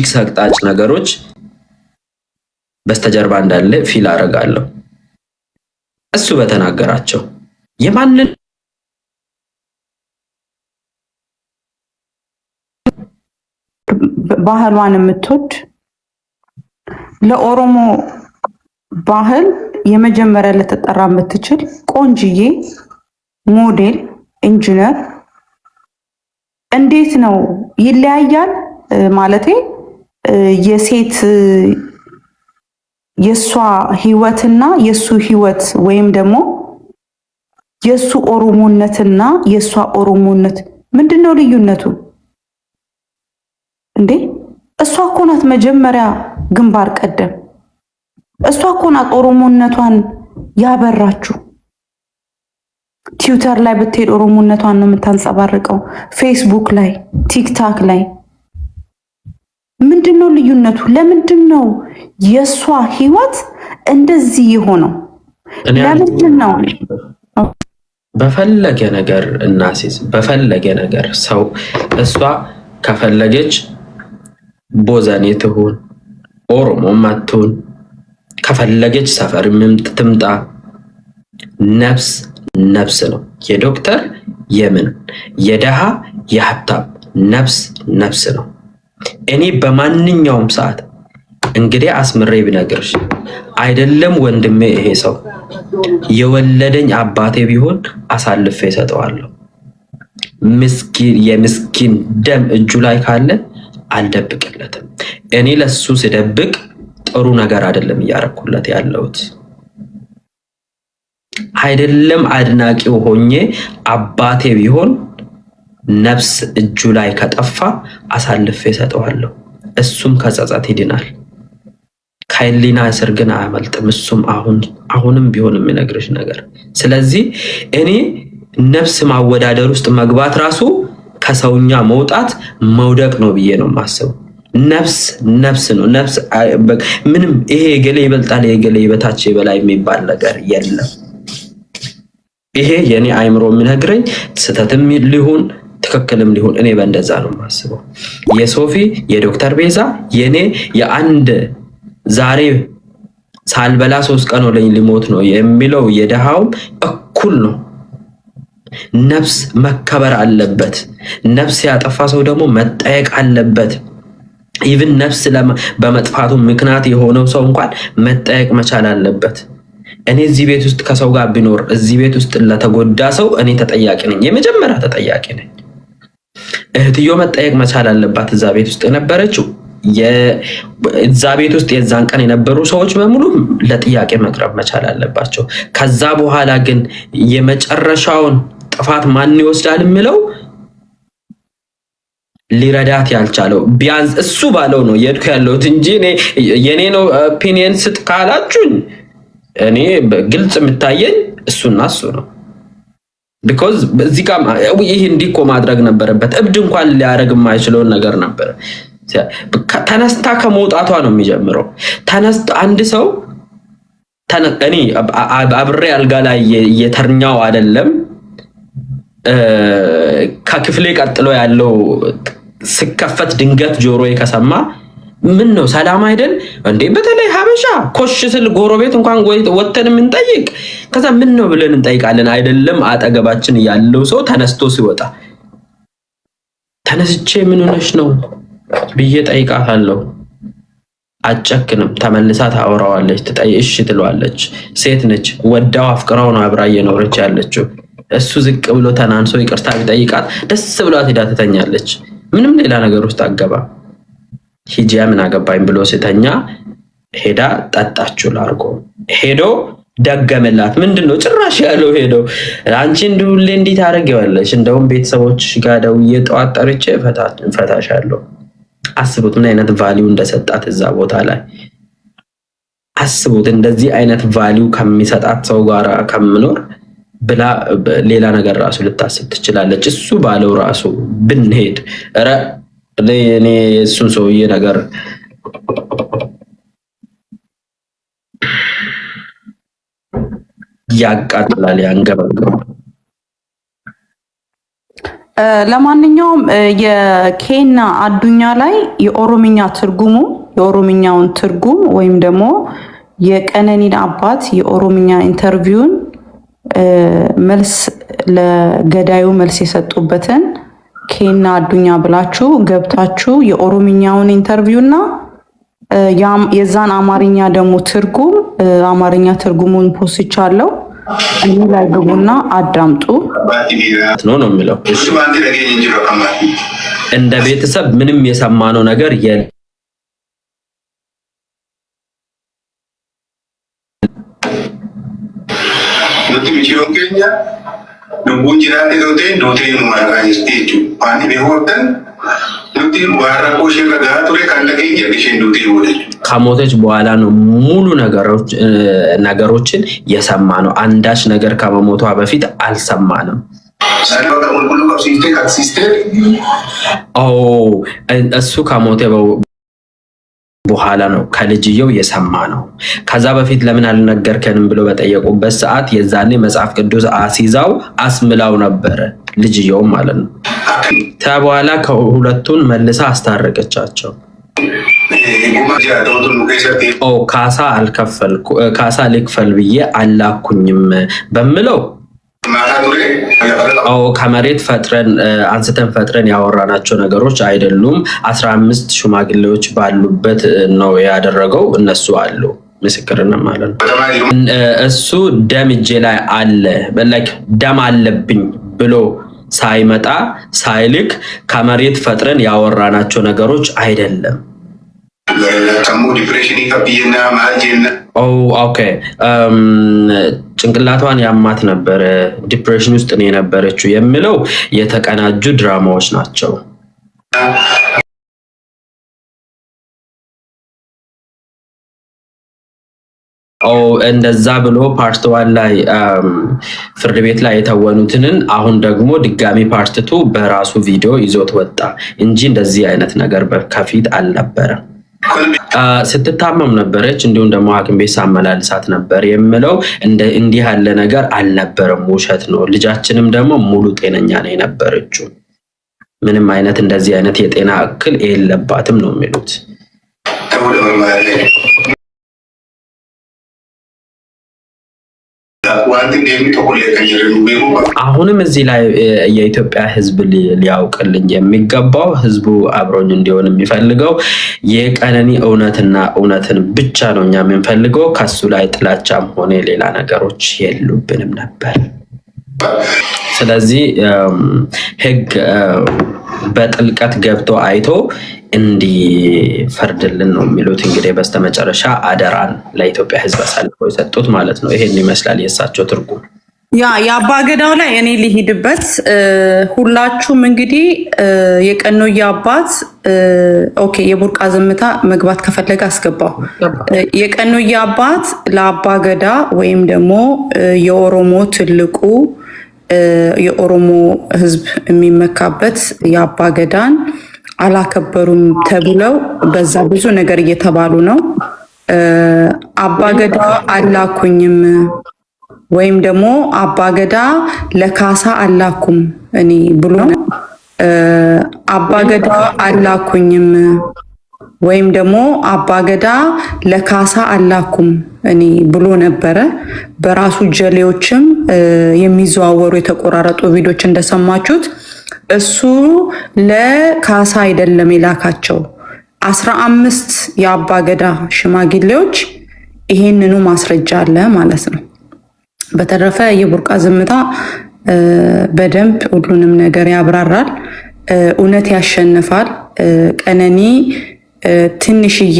እጅግ ሰቅጣጭ ነገሮች በስተጀርባ እንዳለ ፊል አደርጋለሁ። እሱ በተናገራቸው የማንን ባህሏን የምትወድ ለኦሮሞ ባህል የመጀመሪያ ልትጠራ የምትችል ቆንጅዬ ሞዴል ኢንጂነር እንዴት ነው ይለያያል? ማለቴ የሴት የሷ ህይወትና የሱ ህይወት ወይም ደግሞ የሱ ኦሮሞነትና የሷ ኦሮሞነት ምንድነው ልዩነቱ እንዴ? እሷ እኮ ናት መጀመሪያ ግንባር ቀደም። እሷ እኮ ናት ኦሮሞነቷን ያበራችሁ። ትዊተር ላይ ብትሄድ ኦሮሞነቷን ነው የምታንጸባርቀው። ፌስቡክ ላይ፣ ቲክታክ ላይ ምንድነው ልዩነቱ? ለምንድነው የሷ ህይወት እንደዚህ የሆነው? ለምንድነው? በፈለገ ነገር እናሲዝ በፈለገ ነገር ሰው እሷ ከፈለገች ቦዘኔ ትሁን ኦሮሞም አትሁን ከፈለገች ሰፈር ትምጣ ነፍስ ነፍስ ነው። የዶክተር የምን የደሃ የሀብታም ነፍስ ነፍስ ነው። እኔ በማንኛውም ሰዓት እንግዲህ አስምሬ ብነግርሽ አይደለም ወንድሜ ይሄ ሰው የወለደኝ አባቴ ቢሆን አሳልፌ ሰጠዋለሁ። የምስኪን ደም እጁ ላይ ካለ አልደብቅለትም። እኔ ለሱ ስደብቅ ጥሩ ነገር አይደለም እያረኩለት ያለሁት። አይደለም አድናቂው ሆኜ አባቴ ቢሆን ነፍስ እጁ ላይ ከጠፋ አሳልፌ ሰጠዋለሁ። እሱም ከጸጸት ይድናል። ከህሊና እስር ግን አያመልጥም። እሱም አሁንም ቢሆን የሚነግርሽ ነገር። ስለዚህ እኔ ነፍስ ማወዳደር ውስጥ መግባት ራሱ ከሰውኛ መውጣት መውደቅ ነው ብዬ ነው የማስበው። ነፍስ ነፍስ ነው። ነፍስ ምንም ይሄ የገሌ ይበልጣል የገሌ በታች በላይ የሚባል ነገር የለም። ይሄ የኔ አይምሮ የሚነግረኝ ስህተትም ሊሆን ትክክልም ሊሆን እኔ በእንደዛ ነው የማስበው። የሶፊ የዶክተር ቤዛ የኔ የአንድ ዛሬ ሳልበላ 3 ቀን ሆነኝ ሊሞት ነው የሚለው የደሃውም እኩል ነው። ነፍስ መከበር አለበት። ነፍስ ያጠፋ ሰው ደግሞ መጠየቅ አለበት። ኢቭን ነፍስ በመጥፋቱ ምክንያት የሆነው ሰው እንኳን መጠየቅ መቻል አለበት። እኔ እዚህ ቤት ውስጥ ከሰው ጋር ቢኖር እዚህ ቤት ውስጥ ለተጎዳ ሰው እኔ ተጠያቂ ነኝ፣ የመጀመሪያ ተጠያቂ ነኝ። እህትዮ መጠየቅ መቻል አለባት። እዛ ቤት ውስጥ የነበረችው እዛ ቤት ውስጥ የዛን ቀን የነበሩ ሰዎች በሙሉ ለጥያቄ መቅረብ መቻል አለባቸው። ከዛ በኋላ ግን የመጨረሻውን ጥፋት ማን ይወስዳል የሚለው ሊረዳት ያልቻለው ቢያንስ እሱ ባለው ነው የድኩ ያለሁት እንጂ የኔ ነው ኦፒኒየን ስጥ ካላችሁኝ እኔ ግልጽ የምታየኝ እሱና እሱ ነው። ቢኮዝ በዚህ ጋር ይሄ እንዲኮ ማድረግ ነበረበት። እብድ እንኳን ሊያረግ የማይችለውን ነገር ነበር። ተነስታ ከመውጣቷ ነው የሚጀምረው። ተነስታ አንድ ሰው እኔ አብሬ አልጋ ላይ የተርኛው አይደለም ከክፍሌ ቀጥሎ ያለው ስከፈት ድንገት ጆሮዬ ከሰማ ምን ነው ሰላም አይደል እንዴ? በተለይ ሀበሻ ኮሽ ስል ጎረቤት እንኳን ወተን የምንጠይቅ ከዛ ምን ነው ብለን እንጠይቃለን አይደለም? አጠገባችን ያለው ሰው ተነስቶ ሲወጣ ተነስቼ ምን ሆነሽ ነው ብዬ ጠይቃታለሁ። አጨክንም። ተመልሳ ታወራዋለች፣ ትጠይሽ ትለዋለች። ሴት ነች፣ ወዳው አፍቅራው ነው አብራ እየኖረች ያለችው። እሱ ዝቅ ብሎ ተናንሶ ይቅርታ ቢጠይቃት ደስ ብሏት ሄዳ ትተኛለች። ምንም ሌላ ነገር ውስጥ አገባ ሂጂያ ምን አገባኝ ብሎ ሲተኛ ሄዳ ጠጣችሁ ላርጎ ሄዶ ደገመላት። ምንድነው ጭራሽ ያለው ሄዶ አንቺ እንዱል እንዴት አረጋለሽ? እንደውም ቤተሰቦች ጋር ደውዬ ጠዋት ጠርቼ ፈታሻለሁ። አስቡት ምን አይነት ቫልዩ እንደሰጣት እዛ ቦታ ላይ አስቡት። እንደዚህ አይነት ቫልዩ ከሚሰጣት ሰው ጋር ከምኖር ብላ ሌላ ነገር ራሱ ልታስብ ትችላለች። እሱ ባለው ራሱ ብንሄድ ኧረ እኔ እሱን ሰውዬ ነገር ያቃጥላል፣ ያንገበግባል። ለማንኛውም የኬና አዱኛ ላይ የኦሮምኛውን ትርጉም ወይም ደግሞ የቀነኒን አባት የኦሮምኛ ኢንተርቪውን መልስ ለገዳዩ መልስ የሰጡበትን ኬና አዱኛ ብላችሁ ገብታችሁ የኦሮምኛውን ኢንተርቪውና የዛን አማርኛ ደግሞ ትርጉም አማርኛ ትርጉሙን ፖስቻለሁ እኔ ላይ ግቡና አዳምጡ ነው የሚለው። እንደ ቤተሰብ ምንም የሰማነው ነገር የለም። ከሞተች በኋላ ነው ሙሉ ነገሮችን የሰማነው። አንዳች ነገር ከመሞቷ በፊት አልሰማንም። እሱ ከሞተ በኋላ ነው ከልጅየው የሰማ ነው። ከዛ በፊት ለምን አልነገርከንም ብሎ በጠየቁበት ሰዓት የዛኔ መጽሐፍ ቅዱስ አስይዛው አስምላው ነበረ ልጅየው ማለት ነው። በኋላ ከሁለቱን መልሳ አስታረቀቻቸው። ካሳ ልክፈል ብዬ አላኩኝም በምለው ከመሬት አንስተን ፈጥረን ያወራናቸው ነገሮች አይደሉም። 15 ሽማግሌዎች ባሉበት ነው ያደረገው። እነሱ አሉ ምስክርነት ማለት ነው። እሱ ደም እጄ ላይ አለ ደም አለብኝ ብሎ ሳይመጣ ሳይልክ ከመሬት ፈጥረን ያወራናቸው ነገሮች አይደለም። ኦኬ ጭንቅላቷን ያማት ነበረ፣ ዲፕሬሽን ውስጥ ነው የነበረችው የሚለው የተቀናጁ ድራማዎች ናቸው። እንደዛ ብሎ ፓርት 1 ላይ ፍርድ ቤት ላይ የተወኑትን አሁን ደግሞ ድጋሚ ፓርት 2 በራሱ ቪዲዮ ይዞት ወጣ እንጂ እንደዚህ አይነት ነገር ከፊት አልነበረም። ስትታመም ነበረች፣ እንዲሁም ደግሞ ሐኪም ቤት ሳመላልሳት ነበር የሚለው እንዲህ ያለ ነገር አልነበረም፣ ውሸት ነው። ልጃችንም ደግሞ ሙሉ ጤነኛ ነው የነበረችው፣ ምንም አይነት እንደዚህ አይነት የጤና እክል የለባትም ነው የሚሉት። አሁንም እዚህ ላይ የኢትዮጵያ ሕዝብ ሊያውቅልኝ የሚገባው ሕዝቡ አብሮኝ እንዲሆን የሚፈልገው የቀነኒ እውነትን ብቻ ነው እኛ የምንፈልገው። ከሱ ላይ ጥላቻም ሆነ ሌላ ነገሮች የሉብንም ነበር። ስለዚህ ሕግ በጥልቀት ገብቶ አይቶ እንዲፈርድልን ነው የሚሉት። እንግዲህ በስተመጨረሻ አደራን ለኢትዮጵያ ሕዝብ አሳልፈው የሰጡት ማለት ነው። ይሄን ይመስላል የእሳቸው ትርጉም። የአባገዳው ላይ እኔ ሊሄድበት ሁላችሁም እንግዲህ የቀኖዬ አባት ኦኬ፣ የቡርቃ ዝምታ መግባት ከፈለገ አስገባው። የቀኖዬ አባት ለአባገዳ ወይም ደግሞ የኦሮሞ ትልቁ የኦሮሞ ሕዝብ የሚመካበት የአባገዳን አላከበሩም ተብለው በዛ ብዙ ነገር እየተባሉ ነው። አባገዳ አላኩኝም ወይም ደግሞ አባገዳ ለካሳ አላኩም እኔ ብሎ አባገዳ አላኩኝም ወይም ደግሞ አባገዳ ለካሳ አላኩም እኔ ብሎ ነበረ። በራሱ ጀሌዎችም የሚዘዋወሩ የተቆራረጡ ቪዲዮች እንደሰማችሁት እሱ ለካሳ አይደለም የላካቸው 15 የአባገዳ ሽማግሌዎች ይሄንኑ ማስረጃ አለ ማለት ነው። በተረፈ የቡርቃ ዝምታ በደንብ ሁሉንም ነገር ያብራራል። እውነት ያሸንፋል። ቀነኒ ትንሽዬ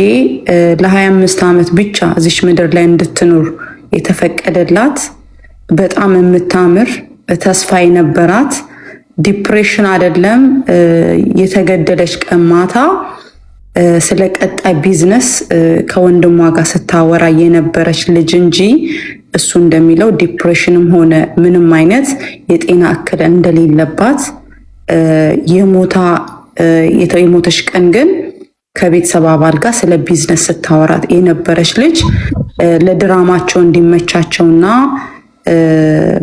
ለ25 ዓመት ብቻ እዚች ምድር ላይ እንድትኖር የተፈቀደላት በጣም የምታምር ተስፋ የነበራት ዲፕሬሽን አይደለም የተገደለች ቀን ማታ ስለ ቀጣይ ቢዝነስ ከወንድሟ ጋር ስታወራ የነበረች ልጅ እንጂ እሱ እንደሚለው ዲፕሬሽንም ሆነ ምንም አይነት የጤና እክል እንደሌለባት የሞተች ቀን ግን ከቤተሰብ አባል ጋር ስለ ቢዝነስ ስታወራት የነበረች ልጅ ለድራማቸው እንዲመቻቸውና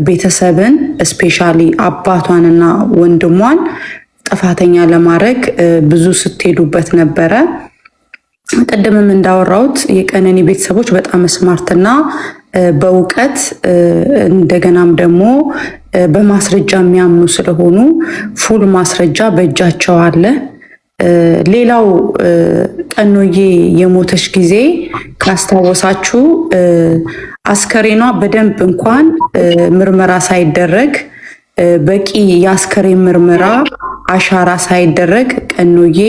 ቤተሰብን ስፔሻሊ አባቷንና ወንድሟን ጥፋተኛ ለማድረግ ብዙ ስትሄዱበት ነበረ። ቅድምም እንዳወራሁት የቀነኒ ቤተሰቦች በጣም ስማርትና በእውቀት እንደገናም ደግሞ በማስረጃ የሚያምኑ ስለሆኑ ፉል ማስረጃ በእጃቸው አለ። ሌላው ቀኖዬ የሞተች ጊዜ ካስታወሳችሁ አስከሬኗ በደንብ እንኳን ምርመራ ሳይደረግ በቂ የአስከሬን ምርመራ አሻራ ሳይደረግ ቀኖዬ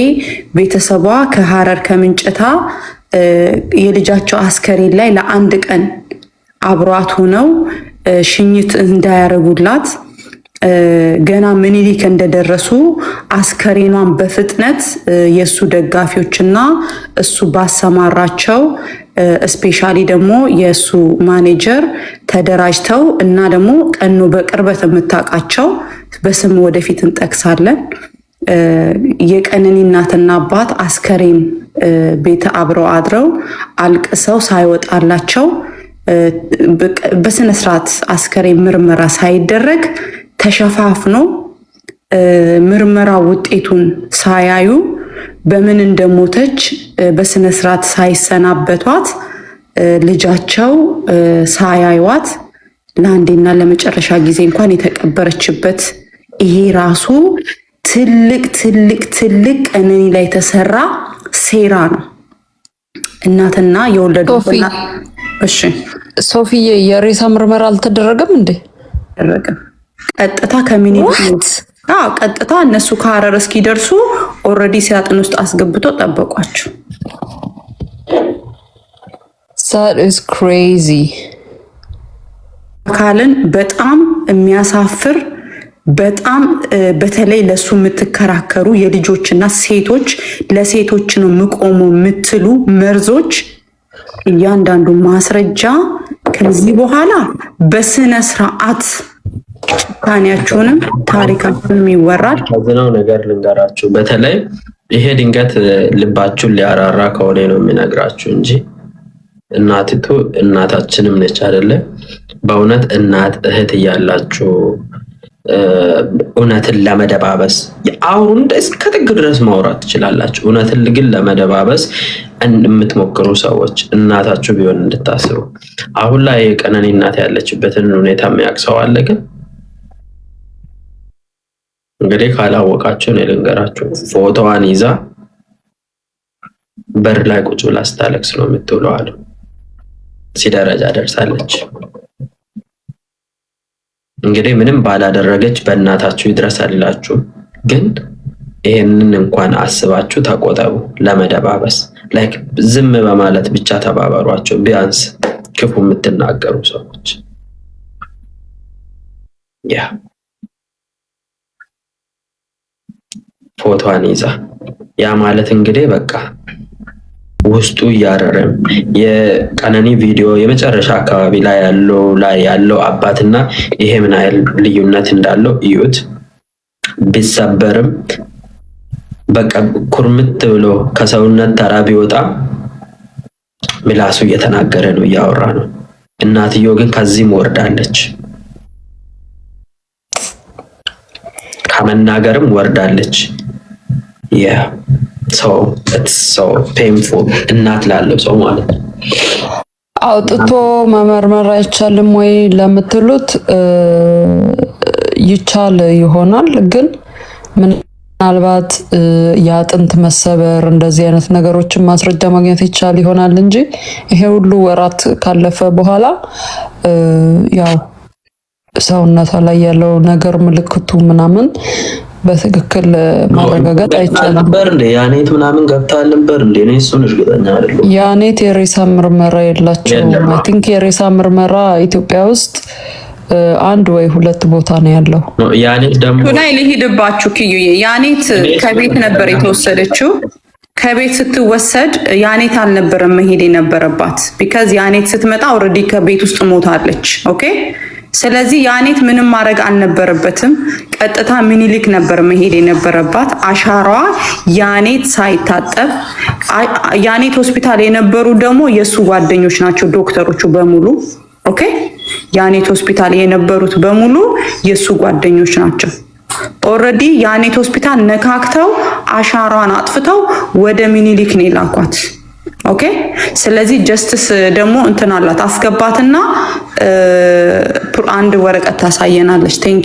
ቤተሰቧ ከሀረር ከምንጭታ የልጃቸው አስከሬን ላይ ለአንድ ቀን አብሯት ሆነው ሽኝት እንዳያረጉላት ገና ምኒልክ እንደደረሱ አስከሬኗን በፍጥነት የእሱ ደጋፊዎችና እሱ ባሰማራቸው ስፔሻሊ ደግሞ የእሱ ማኔጀር ተደራጅተው እና ደግሞ ቀኖ በቅርበት የምታውቃቸው በስም ወደፊት እንጠቅሳለን የቀነኒ እናትና አባት አስከሬን ቤት አብረው አድረው አልቅሰው ሳይወጣላቸው በስነስርዓት አስከሬን ምርመራ ሳይደረግ ተሸፋፍኖ ምርመራ ውጤቱን ሳያዩ በምን እንደሞተች በስነስርዓት ሳይሰናበቷት ልጃቸው ሳያዩዋት ለአንዴና ለመጨረሻ ጊዜ እንኳን የተቀበረችበት ይሄ ራሱ ትልቅ ቀነኒ ላይ የተሰራ ሴራ ነው። እናትና የወለዱና እሺ ሶፊዬ የሬሳ ምርመራ አልተደረገም እንዴ? ተደረገ። ቀጥታ ከሚኒሊክ ቀጥታ እነሱ ከሀረር እስኪደርሱ ኦልሬዲ ሳጥን ውስጥ አስገብቶ ጠበቋቸው። That is crazy። አካልን በጣም የሚያሳፍር በጣም በተለይ ለሱ የምትከራከሩ የልጆችና ሴቶች ለሴቶች ነው የምቆሙ የምትሉ መርዞች እያንዳንዱ ማስረጃ ከዚህ በኋላ በስነ ስርዓት ጭካኔያችሁንም ታሪካችሁንም ይወራል። ከዝናው ነገር ልንገራችሁ። በተለይ ይሄ ድንገት ልባችሁን ሊያራራ ከሆነ ነው የሚነግራችሁ እንጂ እናቲቱ እናታችንም ነች አይደለ? በእውነት እናት እህት እያላችሁ እውነትን ለመደባበስ አሁን እስከ ጥግ ድረስ ማውራት ትችላላችሁ። እውነትን ግን ለመደባበስ የምትሞክሩ ሰዎች እናታችሁ ቢሆን እንድታስቡ። አሁን ላይ የቀነኒ እናት ያለችበትን ሁኔታ የሚያውቅ ሰው አለ? ግን እንግዲህ ካላወቃችሁ ነው ልንገራችሁ። ፎቶዋን ይዛ በር ላይ ቁጭ ብላ ስታለቅስ ነው የምትውለው አሉ። ሲደረጃ ደርሳለች። እንግዲህ ምንም ባላደረገች በእናታችሁ ይድረሳላችሁ። ግን ይሄንን እንኳን አስባችሁ ተቆጠቡ። ለመደባበስ ላይክ ዝም በማለት ብቻ ተባበሯቸው። ቢያንስ ክፉ የምትናገሩ ሰዎች ያ ፎቶዋን ይዛ ያ ማለት እንግዲህ በቃ ውስጡ እያረረም የቀነኒ ቪዲዮ የመጨረሻ አካባቢ ላይ ያለው አባትና ይሄ ምን ያህል ልዩነት እንዳለው እዩት። ቢሰበርም በቃ ኩርምት ብሎ ከሰውነት ተራ ቢወጣ ምላሱ እየተናገረ ነው፣ እያወራ ነው። እናትዮ ግን ከዚህም ወርዳለች፣ ከመናገርም ወርዳለች። ሰው ፔንፉል እናት ላለው ሰው ማለት ነው። አውጥቶ መመርመር አይቻልም ወይ ለምትሉት ይቻል ይሆናል። ግን ምናልባት የአጥንት መሰበር እንደዚህ አይነት ነገሮችን ማስረጃ ማግኘት ይቻል ይሆናል እንጂ ይሄ ሁሉ ወራት ካለፈ በኋላ ያው ሰውነቷ ላይ ያለው ነገር ምልክቱ ምናምን በትክክል ማረጋገጥ አይቻልም ነበር እንዴ? ያኔት ምናምን ገብታል ነበር እንዴ? እኔ እሱን እርግጠኛ አይደለሁም። ያኔት የሬሳ ምርመራ የላቸውም። አይ ቲንክ የሬሳ ምርመራ ኢትዮጵያ ውስጥ አንድ ወይ ሁለት ቦታ ነው ያለው። ያኔት ደግሞ ላይ ልሂድባችሁ ኪዩዬ፣ ያኔት ከቤት ነበር የተወሰደችው። ከቤት ስትወሰድ ያኔት አልነበረም መሄድ የነበረባት። ቢካዝ ያኔት ስትመጣ ኦልሬዲ ከቤት ውስጥ ሞታለች። ኦኬ። ስለዚህ ያኔት ምንም ማድረግ አልነበረበትም። ቀጥታ ሚኒሊክ ነበር መሄድ የነበረባት። አሻሯ ያኔት ሳይታጠብ ያኔት ሆስፒታል የነበሩ ደግሞ የሱ ጓደኞች ናቸው ዶክተሮቹ በሙሉ። ኦኬ። ያኔት ሆስፒታል የነበሩት በሙሉ የሱ ጓደኞች ናቸው። ኦልሬዲ ያኔት ሆስፒታል ነካክተው አሻራዋን አጥፍተው ወደ ሚኒሊክ ነው የላኳት። ኦኬ። ስለዚህ ጀስትስ ደግሞ እንትን አላት አስገባትና አንድ ወረቀት ታሳየናለች። ቴንክ